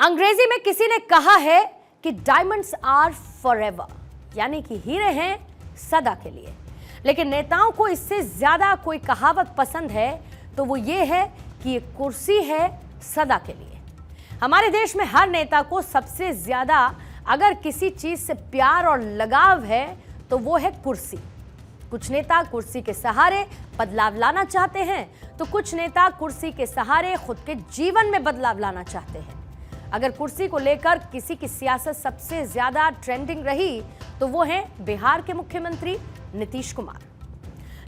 अंग्रेजी में किसी ने कहा है कि डायमंड्स आर फॉरएवर, यानी कि हीरे हैं सदा के लिए। लेकिन नेताओं को इससे ज्यादा कोई कहावत पसंद है तो वो ये है कि ये कुर्सी है सदा के लिए। हमारे देश में हर नेता को सबसे ज्यादा अगर किसी चीज से प्यार और लगाव है तो वो है कुर्सी। कुछ नेता कुर्सी के सहारे बदलाव लाना चाहते हैं तो कुछ नेता कुर्सी के सहारे खुद के जीवन में बदलाव लाना चाहते हैं। अगर कुर्सी को लेकर किसी की सियासत सबसे ज्यादा ट्रेंडिंग रही तो वो है बिहार के मुख्यमंत्री नीतीश कुमार।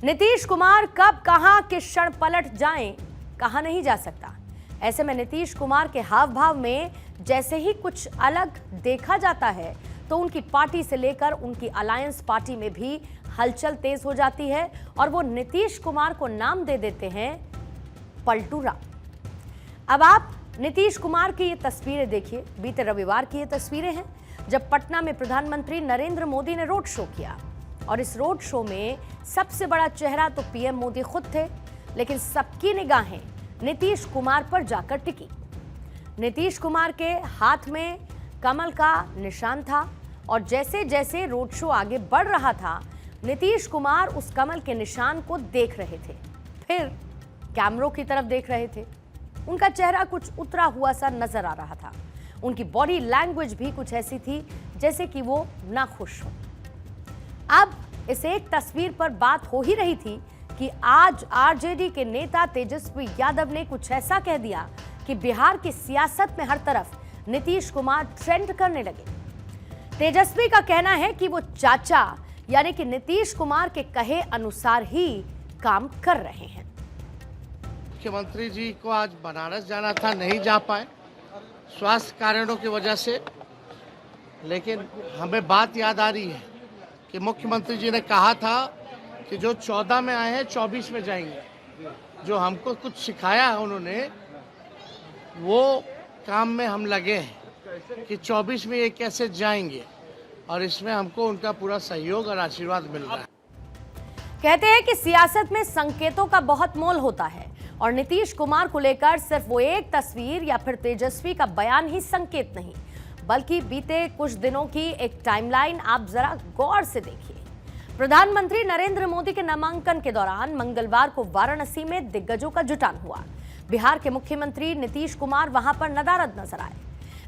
नीतीश कुमार कब कहां किस क्षण पलट जाएं कहा नहीं जा सकता। ऐसे में नीतीश कुमार के हाव भाव में जैसे ही कुछ अलग देखा जाता है तो उनकी पार्टी से लेकर उनकी अलायंस पार्टी में भी हलचल तेज हो जाती है और वो नीतीश कुमार को नाम दे देते हैं पलटू राम। अब आप नीतीश कुमार की ये तस्वीरें देखिए। बीते रविवार की ये तस्वीरें हैं जब पटना में प्रधानमंत्री नरेंद्र मोदी ने रोड शो किया और इस रोड शो में सबसे बड़ा चेहरा तो पीएम मोदी खुद थे, लेकिन सबकी निगाहें नीतीश कुमार पर जाकर टिकी। नीतीश कुमार के हाथ में कमल का निशान था और जैसे जैसे रोड शो आगे बढ़ रहा था नीतीश कुमार उस कमल के निशान को देख रहे थे, फिर कैमरों की तरफ देख रहे थे। उनका चेहरा कुछ उतरा हुआ सा नजर आ रहा था। उनकी बॉडी लैंग्वेज भी कुछ ऐसी थी जैसे कि वो नाखुश हो। अब इस एक तस्वीर पर बात हो ही रही थी कि आज आरजेडी के नेता तेजस्वी यादव ने कुछ ऐसा कह दिया कि बिहार की सियासत में हर तरफ नीतीश कुमार ट्रेंड करने लगे। तेजस्वी का कहना है कि वो चाचा यानी कि नीतीश कुमार के कहे अनुसार ही काम कर रहे हैं। मुख्यमंत्री जी को आज बनारस जाना था, नहीं जा पाए स्वास्थ्य कारणों की वजह से। लेकिन हमें बात याद आ रही है कि मुख्यमंत्री जी ने कहा था कि जो 14 में आए हैं 24 में जाएंगे। जो हमको कुछ सिखाया है उन्होंने वो काम में हम लगे हैं कि 24 में ये कैसे जाएंगे और इसमें हमको उनका पूरा सहयोग और आशीर्वाद मिल रहा है। कहते हैं कि सियासत में संकेतों का बहुत मोल होता है और नीतीश कुमार को लेकर सिर्फ वो एक तस्वीर या फिर तेजस्वी का बयान ही संकेत नहीं, बल्कि बीते कुछ दिनों की एक टाइमलाइन आप जरा गौर से देखिए। प्रधानमंत्री नरेंद्र मोदी के नामांकन के दौरान मंगलवार को वाराणसी में दिग्गजों का जुटान हुआ। बिहार के मुख्यमंत्री नीतीश कुमार वहां पर नदारद नजर आए।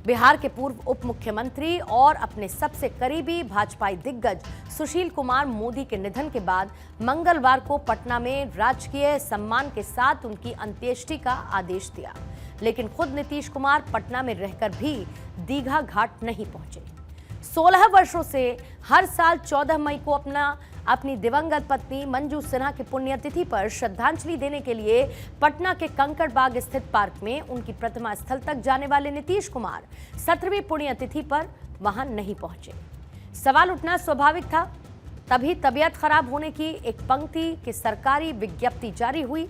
बिहार के पूर्व उप मुख्यमंत्री और अपने सबसे करीबी भाजपाई दिग्गज सुशील कुमार मोदी के निधन के बाद मंगलवार को पटना में राजकीय सम्मान के साथ उनकी अंत्येष्टि का आदेश दिया, लेकिन खुद नीतीश कुमार पटना में रहकर भी दीघा घाट नहीं पहुंचे। 16 वर्षों से हर साल 14 मई को अपनी दिवंगत पत्नी मंजू सिन्हा की पुण्यतिथि पर श्रद्धांजलि देने के लिए पटना के कंकड़बाग स्थित पार्क में उनकी प्रतिमा स्थल तक जाने वाले नीतीश कुमार 17वीं पुण्यतिथि पर वहां नहीं पहुंचे। सवाल उठना स्वाभाविक था। तभी तबीयत खराब होने की एक पंक्ति की सरकारी विज्ञप्ति जारी हुई,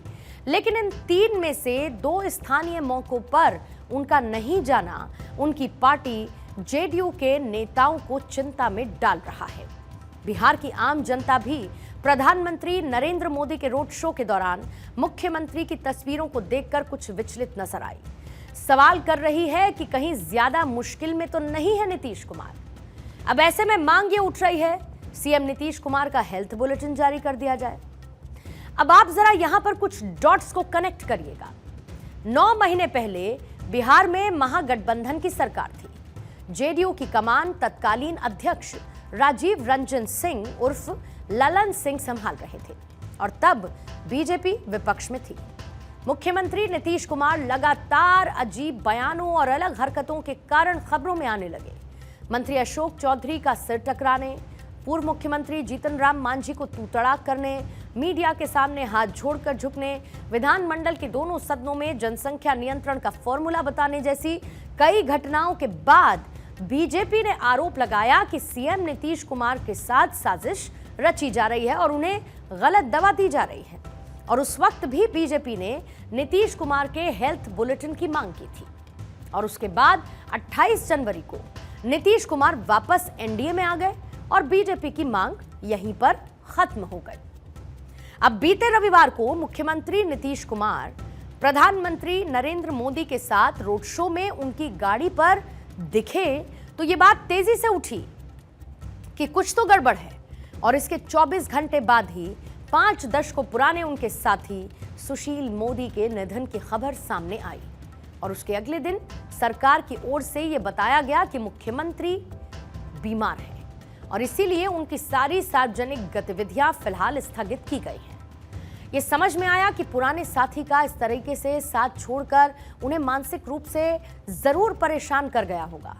लेकिन इन 3 में से 2 स्थानीय मौकों पर उनका नहीं जाना उनकी पार्टी जेडीयू के नेताओं को चिंता में डाल रहा है। बिहार की आम जनता भी प्रधानमंत्री नरेंद्र मोदी के रोड शो के दौरान मुख्यमंत्री की तस्वीरों को देखकर कुछ विचलित नजर आई। सवाल कर रही है कि कहीं ज्यादा मुश्किल में तो नहीं है नीतीश कुमार। अब ऐसे में मांग ये उठ रही है सीएम नीतीश कुमार का हेल्थ बुलेटिन जारी कर दिया जाए। अब आप जरा यहां पर कुछ डॉट्स को कनेक्ट करिएगा। 9 महीने पहले बिहार में महागठबंधन की सरकार थी। जेडीयू की कमान तत्कालीन अध्यक्ष राजीव रंजन सिंह उर्फ ललन सिंह संभाल रहे थे और तब बीजेपी विपक्ष में थी। मुख्यमंत्री नीतीश कुमार लगातार अजीब बयानों और अलग हरकतों के कारण खबरों में आने लगे। मंत्री अशोक चौधरी का सिर टकराने, पूर्व मुख्यमंत्री जीतन राम मांझी को तू तड़ाक करने, मीडिया के सामने हाथ जोड़कर झुकने, विधानमंडल के दोनों सदनों में जनसंख्या नियंत्रण का फॉर्मूला बताने जैसी कई घटनाओं के बाद बीजेपी ने आरोप लगाया कि सीएम नीतीश कुमार के साथ साजिश रची जा रही है और उन्हें गलत दवा दी जा रही है। और उस वक्त भी बीजेपी ने नीतीश कुमार के हेल्थ बुलेटिन की मांग की थी और उसके बाद 28 जनवरी को नीतीश कुमार वापस एनडीए में आ गए और बीजेपी की मांग यहीं पर खत्म हो गई। अब बीते रविवार को मुख्यमंत्री नीतीश कुमार प्रधानमंत्री नरेंद्र मोदी के साथ रोड शो में उनकी गाड़ी पर दिखे तो ये बात तेजी से उठी कि कुछ तो गड़बड़ है। और इसके 24 घंटे बाद ही 5 दशकों पुराने उनके साथी सुशील मोदी के निधन की खबर सामने आई। और उसके अगले दिन सरकार की ओर से यह बताया गया कि मुख्यमंत्री बीमार है और इसीलिए उनकी सारी सार्वजनिक गतिविधियां फिलहाल स्थगित की गई हैं। ये समझ में आया कि पुराने साथी का इस तरीके से साथ छोड़कर उन्हें मानसिक रूप से जरूर परेशान कर गया होगा।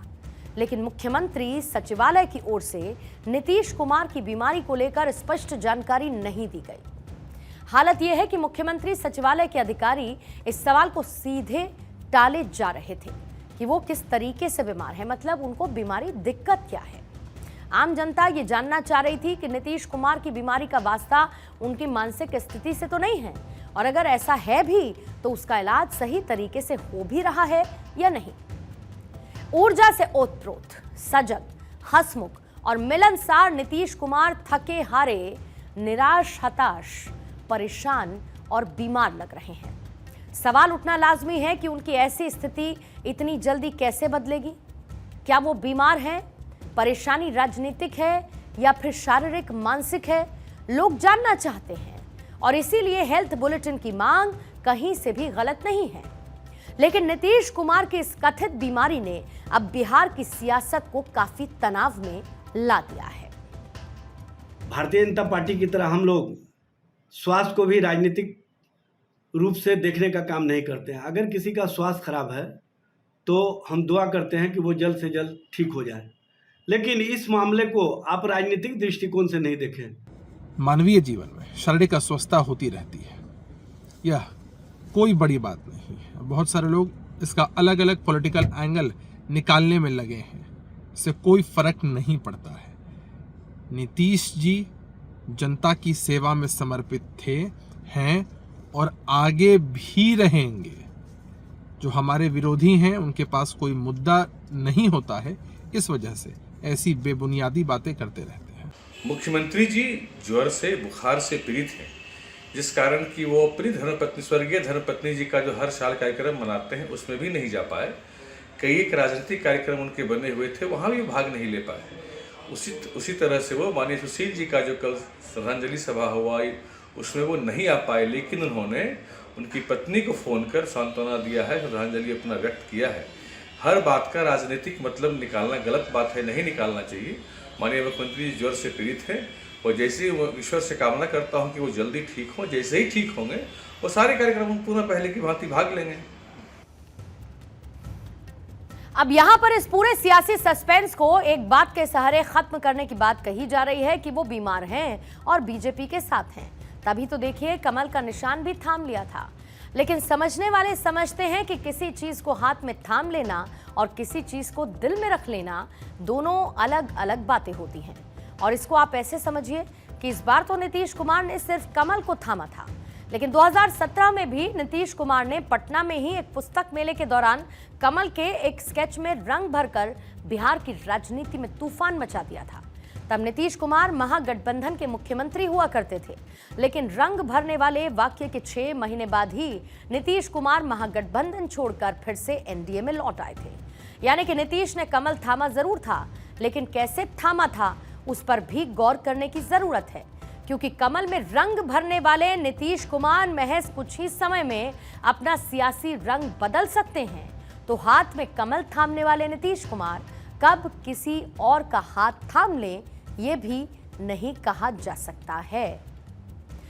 लेकिन मुख्यमंत्री सचिवालय की ओर से नीतीश कुमार की बीमारी को लेकर स्पष्ट जानकारी नहीं दी गई। हालत यह है कि मुख्यमंत्री सचिवालय के अधिकारी इस सवाल को सीधे टाले जा रहे थे कि वो किस तरीके से बीमार है, मतलब उनको बीमारी दिक्कत क्या है। आम जनता ये जानना चाह रही थी कि नीतीश कुमार की बीमारी का वास्ता उनकी मानसिक स्थिति से तो नहीं है, और अगर ऐसा है भी तो उसका इलाज सही तरीके से हो भी रहा है या नहीं। ऊर्जा से ओतप्रोत, सजग, हंसमुख और मिलनसार नीतीश कुमार थके हारे, निराश, हताश, परेशान और बीमार लग रहे हैं। सवाल उठना लाजमी है कि उनकी ऐसी स्थिति इतनी जल्दी कैसे बदलेगी। क्या वो बीमार हैं? परेशानी राजनीतिक है या फिर शारीरिक मानसिक है? लोग जानना चाहते हैं और इसीलिए हेल्थ बुलेटिन की मांग कहीं से भी गलत नहीं है। लेकिन नीतीश कुमार की इस कथित बीमारी ने अब बिहार की सियासत को काफी तनाव में ला दिया है। भारतीय जनता पार्टी की तरह हम लोग स्वास्थ्य को भी राजनीतिक रूप से देखने का काम नहीं करते हैं। अगर किसी का स्वास्थ्य खराब है तो हम दुआ करते हैं कि वो जल्द से जल्द ठीक हो जाए, लेकिन इस मामले को आप राजनीतिक दृष्टिकोण से नहीं देखें। मानवीय जीवन में शारीरिक अस्वस्थता होती रहती है, यह कोई बड़ी बात नहीं है। बहुत सारे लोग इसका अलग अलग पॉलिटिकल एंगल निकालने में लगे हैं, इससे कोई फर्क नहीं पड़ता है। नीतीश जी जनता की सेवा में समर्पित थे, हैं और आगे भी रहेंगे। जो हमारे विरोधी हैं उनके पास कोई मुद्दा नहीं होता है, इस वजह से ऐसी बेबुनियादी बातें करते रहते हैं। मुख्यमंत्री जी ज्वर से, बुखार से पीड़ित हैं, जिस कारण कि वो अपनी धर्मपत्नी, स्वर्गीय धर्मपत्नी जी का जो हर साल कार्यक्रम मनाते हैं उसमें भी नहीं जा पाए। कई एक राजनीतिक कार्यक्रम उनके बने हुए थे, वहाँ भी भाग नहीं ले पाए। उसी तरह से वो माननीय सुशील जी का जो कल श्रद्धांजलि सभा हुआ उसमें वो नहीं आ पाए, लेकिन उन्होंने उनकी पत्नी को फ़ोन कर सांत्वना दिया है, श्रद्धांजलि अपना व्यक्त किया है। हर बात का राजनीतिक मतलब निकालना गलत बात है, नहीं निकालना चाहिए। माननीय मुख्यमंत्री ज्वर से पीड़ित हैं और जैसे ही ईश्वर से कामना करता हूं कि वो जल्दी ठीक हों। जैसे ही ठीक होंगे वो सारे कार्यक्रम हम पुनः पहले की भांति भाग लेंगे। अब यहां पर इस पूरे सियासी सस्पेंस को एक बात के सहारे खत्म करने की बात कही जा रही है कि वो बीमार हैं और बीजेपी के साथ हैं। तभी तो देखिए कमल का निशान भी थाम लिया था। लेकिन समझने वाले समझते हैं कि किसी चीज को हाथ में थाम लेना और किसी चीज को दिल में रख लेना दोनों अलग अलग बातें होती हैं। और इसको आप ऐसे समझिए कि इस बार तो नीतीश कुमार ने सिर्फ कमल को थामा था, लेकिन 2017 में भी नीतीश कुमार ने पटना में ही एक पुस्तक मेले के दौरान कमल के एक स्केच में रंग भरकर बिहार की राजनीति में तूफान मचा दिया था। तब नीतीश कुमार महागठबंधन के मुख्यमंत्री हुआ करते थे, लेकिन रंग भरने वाले वाक्य के 6 महीने बाद ही नीतीश कुमार महागठबंधन छोड़कर फिर से एनडीए में लौट आए थे। यानी कि नीतीश ने कमल थामा जरूर था, लेकिन कैसे थामा था उस पर भी गौर करने की जरूरत है, क्योंकि कमल में रंग भरने वाले नीतीश कुमार महज कुछ ही समय में अपना सियासी रंग बदल सकते हैं। तो हाथ में कमल थामने वाले नीतीश कुमार कब किसी और का हाथ थाम लें, ये भी नहीं कहा जा सकता है।